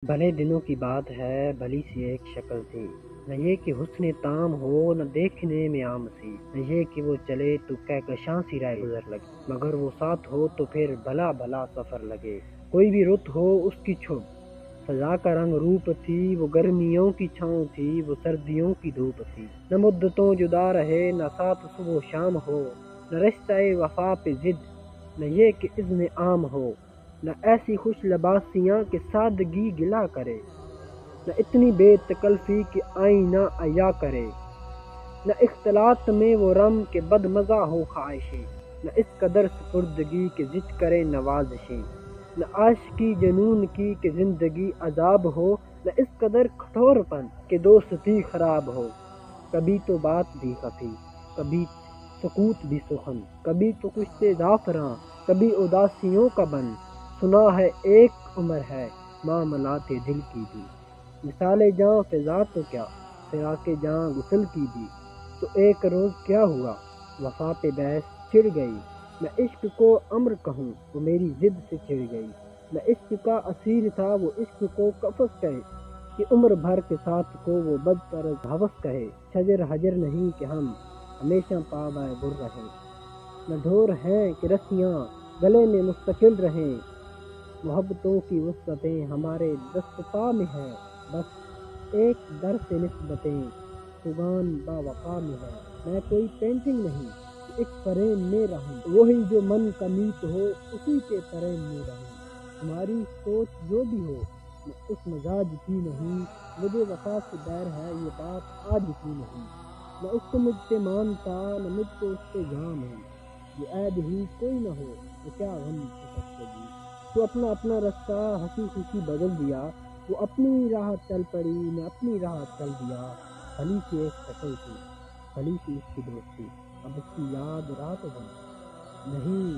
بھلے دنوں کی بات ہے، بھلی سی ایک شکل تھی، نہ یہ کہ حسن تام ہو، نہ دیکھنے میں عام سی، نہ یہ کہ وہ چلے تو کہکشاں سی رائے گزر لگے، مگر وہ ساتھ ہو تو پھر بھلا بھلا سفر لگے۔ کوئی بھی رت ہو اس کی چھب، فضا کا رنگ روپ تھی، وہ گرمیوں کی چھاؤں تھی، وہ سردیوں کی دھوپ تھی، نہ مدتوں جدا رہے، نہ ساتھ صبح و شام ہو، نہ رشتہ وفا پہ ضد، نہ یہ کہ اذن عام ہو، نہ ایسی خوش لباسیاں کہ سادگی گلا کرے، نہ اتنی بے تکلفی کہ آئینہ عیا کرے، نہ اختلاط میں وہ رم کہ بد مزہ ہو خواہشیں، نہ اس قدر سپردگی کہ ضد کرے نوازشیں، نہ عاشقی جنون کی کہ زندگی عذاب ہو، نہ اس قدر کٹھور پن کہ دوستی خراب ہو۔ کبھی تو بات بھی خفی، کبھی سکوت بھی سخن، کبھی تو کشت زعفراں، کبھی اداسیوں کا بن، سنا ہے ایک عمر ہے معاملات دل کی بھی، مثال جاں فضا تو کیا، فراق جاں غسل کی بھی، تو ایک روز کیا ہوا، وفا پہ بحث چھڑ گئی، میں عشق کو امر کہوں وہ میری ضد سے چھڑ گئی، میں عشق کا اسیر تھا وہ عشق کو قفس کہے، کہ عمر بھر کے ساتھ کو وہ بد طرز ہوس کہے، شجر حجر نہیں کہ ہم ہمیشہ پاوائے بر رہیں، نہ دھور ہیں کہ رسیاں گلے میں مستقل رہیں، محبتوں کی وسعتیں ہمارے دست پا میں ہے، بس ایک در سے نسبتیں سگان با وفا میں ہے، میں کوئی پینٹنگ نہیں کہ ایک فریم میں رہوں، وہی جو من کا میت ہو اسی کے فریم میں رہوں، ہماری سوچ جو بھی ہو میں اس مزاج کی نہیں، مجھے وفا سے بیر ہے یہ بات آج کی نہیں، نہ اس کو مجھ سے مانتا نہ مجھ کو اس سے جام ہے، یہ عیب ہی کوئی نہ ہو تو کیا غم شکستگی، تو اپنا اپنا رستہ ہنسی خوشی بدل دیا، وہ اپنی راہ چل پڑی میں اپنی راہ چل دیا، بھلی سی ایک شکل تھی، بھلی سی اس کی دوستی، اب اس کی یاد رات و دن نہیں